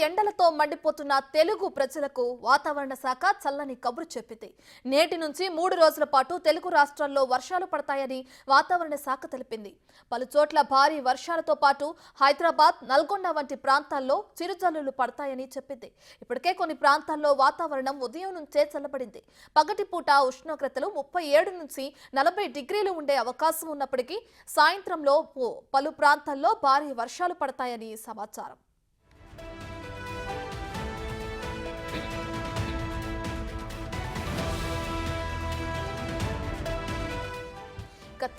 ఎండలతో మండిపోతున్న తెలుగు ప్రజలకు వాతావరణ శాఖ చల్లని కబురు చెప్పింది. నేటి నుంచి 3 రోజుల పాటు తెలుగు రాష్ట్రాల్లో వర్షాలు పడతాయని వాతావరణ శాఖ తెలిపింది. పలు చోట్ల భారీ వర్షాలతో పాటు హైదరాబాద్, నల్గొండ వంటి ప్రాంతాల్లో చిరుజల్లులు పడతాయని చెప్పింది. ఇప్పటికే కొన్ని ప్రాంతాల్లో వాతావరణం ఉదయం నుంచే చల్లబడింది. పగటిపూట ఉష్ణోగ్రతలు 37 నుంచి 40 డిగ్రీలు ఉండే అవకాశం ఉన్నప్పటికీ సాయంత్రంలో పలు ప్రాంతాల్లో భారీ వర్షాలు పడతాయని సమాచారం.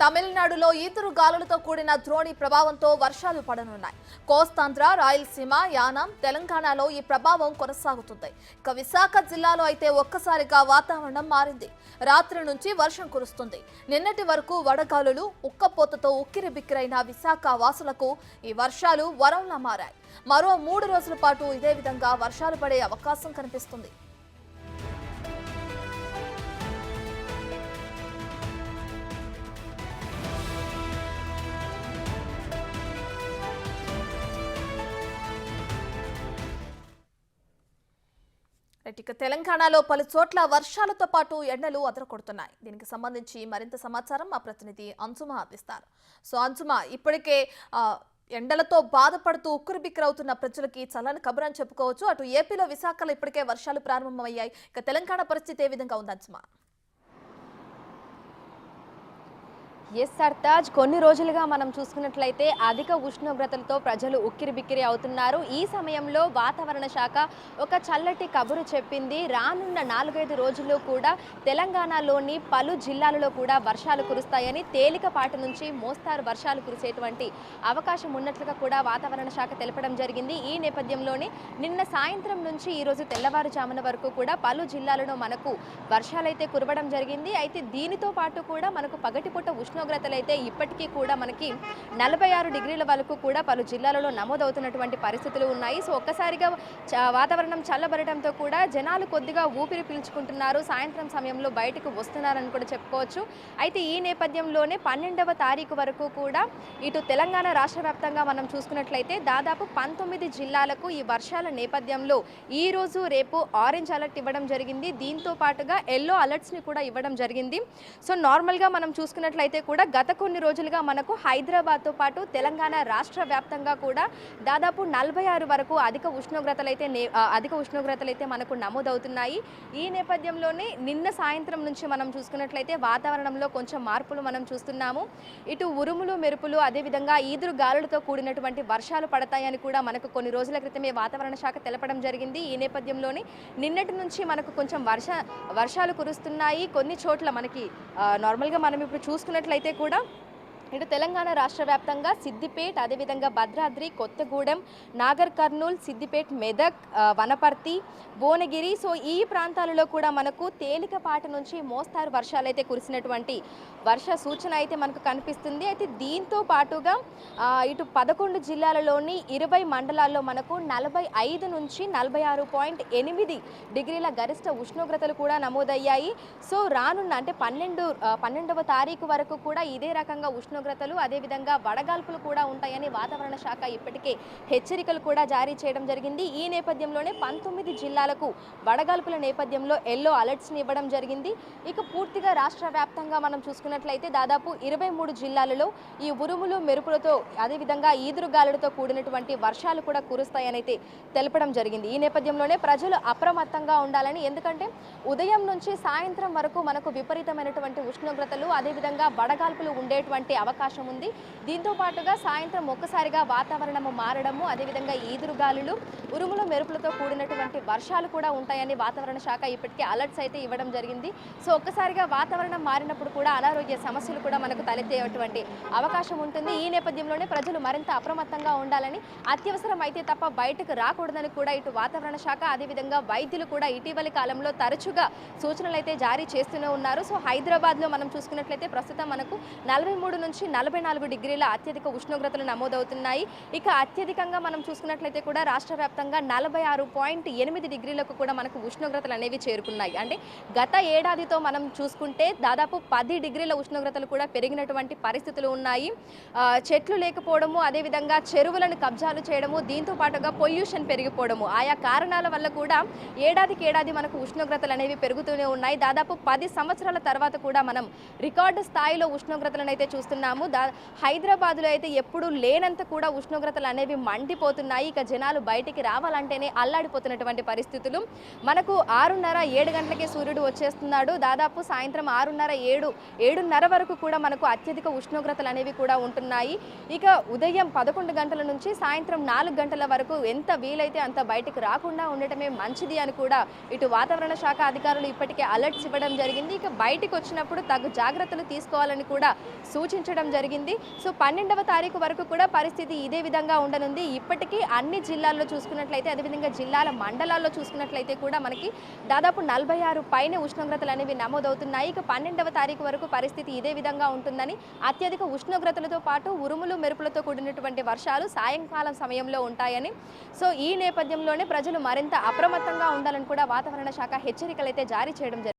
తమిళనాడులో ఈదురు గాలులతో కూడిన ద్రోణి ప్రభావంతో వర్షాలు పడనున్నాయి. కోస్తాంధ్ర, రాయలసీమ, యానాం, తెలంగాణలో ఈ ప్రభావం కొనసాగుతుంది. ఇక విశాఖ జిల్లాలో అయితే ఒక్కసారిగా వాతావరణం మారింది. రాత్రి నుంచి వర్షం కురుస్తుంది. నిన్నటి వరకు వడగాలులు, ఉక్కపోతతో ఉక్కిరిబిక్కిరైన విశాఖ వాసులకు ఈ వర్షాలు వరంలా మారాయి. మరో 3 రోజుల పాటు ఇదే విధంగా వర్షాలు పడే అవకాశం కనిపిస్తుంది. ఇక తెలంగాణలో పలు చోట్ల వర్షాలతో పాటు ఎండలు అదరకొడుతున్నాయి. దీనికి సంబంధించి మరింత సమాచారం మా ప్రతినిధి అంజుమా అందిస్తారు. సో అంజుమా, ఇప్పటికే ఎండలతో బాధపడుతూ ఉక్కిరిబిక్కిరవుతున్న ప్రజలకి చల్లని కబురు అని చెప్పుకోవచ్చు. అటు ఏపీలో విశాఖలో ఇప్పటికే వర్షాలు ప్రారంభమయ్యాయి. ఇక తెలంగాణ పరిస్థితి ఏ విధంగా ఉంది అంజుమా? ఎస్ సర్తాజ్, కొన్ని రోజులుగా మనం చూసుకున్నట్లయితే అధిక ఉష్ణోగ్రతలతో ప్రజలు ఉక్కిరిబిక్కిరి అవుతున్నారు. ఈ సమయంలో వాతావరణ శాఖ ఒక చల్లటి కబురు చెప్పింది. రానున్న 4-5 రోజుల్లో కూడా తెలంగాణలోని పలు జిల్లాలలో కూడా వర్షాలు కురుస్తాయని, తేలికపాటి నుంచి మోస్తారు వర్షాలు కురిసేటువంటి అవకాశం ఉన్నట్లుగా కూడా వాతావరణ శాఖ తెలపడం జరిగింది. ఈ నేపథ్యంలోనే నిన్న సాయంత్రం నుంచి ఈరోజు తెల్లవారుజామున వరకు కూడా పలు జిల్లాలలో మనకు వర్షాలైతే కురవడం జరిగింది. అయితే దీనితో పాటు కూడా మనకు పగటిపూట ఉష్ణోగ్రతలు అయితే ఇప్పటికీ కూడా మనకి 46 డిగ్రీల వరకు కూడా పలు జిల్లాలలో నమోదవుతున్నటువంటి పరిస్థితులు ఉన్నాయి. సో ఒక్కసారిగా వాతావరణం చల్లబడటంతో కూడా జనాలు కొద్దిగా ఊపిరి పీల్చుకుంటున్నారు. సాయంత్రం సమయంలో బయటకు వస్తున్నారని కూడా చెప్పుకోవచ్చు. అయితే ఈ నేపథ్యంలోనే 12వ తారీఖు వరకు కూడా ఇటు తెలంగాణ రాష్ట్ర వ్యాప్తంగా మనం చూసుకున్నట్లయితే దాదాపు 19 జిల్లాలకు ఈ వర్షాల నేపథ్యంలో ఈ రోజు రేపు ఆరెంజ్ అలర్ట్ ఇవ్వడం జరిగింది. దీంతో పాటుగా ఎల్లో అలర్ట్స్ని కూడా ఇవ్వడం జరిగింది. సో నార్మల్గా మనం చూసుకున్నట్లయితే కూడా గత కొన్ని రోజులుగా మనకు హైదరాబాద్తో పాటు తెలంగాణ రాష్ట్ర వ్యాప్తంగా కూడా దాదాపు 46 వరకు అధిక ఉష్ణోగ్రతలైతే మనకు నమోదవుతున్నాయి. ఈ నేపథ్యంలోనే నిన్న సాయంత్రం నుంచి మనం చూసుకున్నట్లయితే వాతావరణంలో కొంచెం మార్పులు మనం చూస్తున్నాము. ఇటు ఉరుములు, మెరుపులు, అదేవిధంగా ఈదురు గాలులతో కూడినటువంటి వర్షాలు పడతాయని కూడా మనకు కొన్ని రోజుల క్రితమే వాతావరణ శాఖ తెలపడం జరిగింది. ఈ నేపథ్యంలోనే నిన్నటి నుంచి మనకు కొంచెం వర్షాలు కురుస్తున్నాయి. కొన్ని చోట్ల మనకి నార్మల్గా మనం ఇప్పుడు చూసుకున్నట్లయితే కూడా ఇటు తెలంగాణ రాష్ట్ర వ్యాప్తంగా సిద్దిపేట్, అదేవిధంగా భద్రాద్రి, కొత్తగూడెం, నాగర్ కర్నూల్, సిద్దిపేట్, మెదక్, వనపర్తి, భువనగిరి, సో ఈ ప్రాంతాలలో కూడా మనకు తేలికపాటి నుంచి మోస్తారు వర్షాలైతే కురిసినటువంటి వర్ష సూచన అయితే మనకు కనిపిస్తుంది. అయితే దీంతో పాటుగా ఇటు 11 జిల్లాలలోని 20 మండలాల్లో మనకు 45 నుంచి 46.8 డిగ్రీల గరిష్ట ఉష్ణోగ్రతలు కూడా నమోదయ్యాయి. సో రానున్న అంటే 12వ తారీఖు వరకు కూడా ఇదే రకంగా ఉష్ణోగ్రతలు, అదేవిధంగా వడగాల్పులు కూడా ఉంటాయని వాతావరణ శాఖ ఇప్పటికే హెచ్చరికలు కూడా జారీ చేయడం జరిగింది. ఈ నేపథ్యంలోనే 19 జిల్లాలకు వడగాల్పుల నేపథ్యంలో ఎల్లో అలర్ట్స్ని ఇవ్వడం జరిగింది. ఇక పూర్తిగా రాష్ట్ర వ్యాప్తంగా మనం చూసుకున్నట్లయితే దాదాపు 23 జిల్లాలలో ఈ ఉరుములు, మెరుపులతో అదేవిధంగా ఈదురుగాలులతో కూడినటువంటి వర్షాలు కూడా కురుస్తాయని అయితే తెలపడం జరిగింది. ఈ నేపథ్యంలోనే ప్రజలు అప్రమత్తంగా ఉండాలని, ఎందుకంటే ఉదయం నుంచి సాయంత్రం వరకు మనకు విపరీతమైనటువంటి ఉష్ణోగ్రతలు, అదేవిధంగా వడగాల్పులు ఉండేటువంటి అవకాశం ఉంది. దీంతో పాటుగా సాయంత్రం ఒక్కసారిగా వాతావరణము మారడము, అదేవిధంగా ఈదురుగాలులు, ఉరుములు, మెరుపులతో కూడినటువంటి వర్షాలు కూడా ఉంటాయని వాతావరణ శాఖ ఇప్పటికే అలర్ట్స్ అయితే ఇవ్వడం జరిగింది. సో ఒక్కసారిగా వాతావరణం మారినప్పుడు కూడా అనారోగ్య సమస్యలు కూడా మనకు తలెత్తేటువంటి అవకాశం ఉంటుంది. ఈ నేపథ్యంలోనే ప్రజలు మరింత అప్రమత్తంగా ఉండాలని, అత్యవసరం అయితే తప్ప బయటకు రాకూడదని కూడా ఇటు వాతావరణ శాఖ, అదేవిధంగా వైద్యులు కూడా ఇటీవలి కాలంలో తరచుగా సూచనలు అయితే జారీ చేస్తూనే ఉన్నారు. సో హైదరాబాద్లో మనం చూసుకున్నట్లయితే ప్రస్తుతం మనకు 43 నుంచి 44 డిగ్రీల అత్యధిక ఉష్ణోగ్రతలు నమోదవుతున్నాయి. ఇక అత్యధికంగా మనం చూసుకున్నట్లయితే కూడా రాష్ట్ర వ్యాప్తంగా వ్యాప్తంగా 46.8 డిగ్రీలకు కూడా మనకు ఉష్ణోగ్రతలు అనేవి చేరుకున్నాయి. అంటే గత ఏడాదితో మనం చూసుకుంటే దాదాపు 10 డిగ్రీల ఉష్ణోగ్రతలు కూడా పెరిగినటువంటి పరిస్థితులు ఉన్నాయి. చెట్లు లేకపోవడము, అదేవిధంగా చెరువులను కబ్జాలు చేయడము, దీంతో పాటుగా పొల్యూషన్ పెరిగిపోవడము, ఆయా కారణాల వల్ల కూడా ఏడాదికి ఏడాది మనకు ఉష్ణోగ్రతలు అనేవి పెరుగుతూనే ఉన్నాయి. దాదాపు 10 సంవత్సరాల తర్వాత కూడా మనం రికార్డు స్థాయిలో ఉష్ణోగ్రతలను అయితే చూస్తున్నాము. హైదరాబాద్లో అయితే ఎప్పుడు లేనంత కూడా ఉష్ణోగ్రతలు అనేవి మండిపోతున్నాయి. ఇక జనాలు బయటికి రావాలంటేనే అల్లాడిపోతున్నటువంటి పరిస్థితులు. మనకు 6:30-7 గంటలకే సూర్యుడు వచ్చేస్తున్నాడు. దాదాపు సాయంత్రం 6:30-7:30 వరకు కూడా మనకు అత్యధిక ఉష్ణోగ్రతలు అనేవి కూడా ఉంటున్నాయి. ఇక ఉదయం 11 గంటల నుంచి సాయంత్రం 4 గంటల వరకు ఎంత వీలైతే అంత బయటికి రాకుండా ఉండటమే మంచిది అని కూడా ఇటు వాతావరణ శాఖ అధికారులు ఇప్పటికే అలర్ట్స్ ఇవ్వడం జరిగింది. ఇక బయటికి వచ్చినప్పుడు తగు జాగ్రత్తలు తీసుకోవాలని కూడా సూచించడం జరిగింది. సో 12వ తారీఖు వరకు కూడా పరిస్థితి ఇదే విధంగా ఉండనుంది. ఇప్పటికీ అన్ని జిల్లాల్లో చూసుకున్నట్లయితే, అదేవిధంగా జిల్లాల మండలాల్లో చూసుకున్నట్లయితే కూడా మనకి దాదాపు 46 పైనే ఉష్ణోగ్రతలు అనేవి నమోదవుతున్నాయి. ఇక 12వ తారీఖు వరకు పరిస్థితి ఇదే విధంగా ఉంటుందని, అత్యధిక ఉష్ణోగ్రతలతో పాటు ఉరుములు మెరుపులతో కూడినటువంటి వర్షాలు సాయంకాలం సమయంలో ఉంటాయని, సో ఈ నేపథ్యంలోనే ప్రజలు మరింత అప్రమత్తంగా ఉండాలని కూడా వాతావరణ శాఖ హెచ్చరికలు అయితే జారీ చేయడం జరిగింది.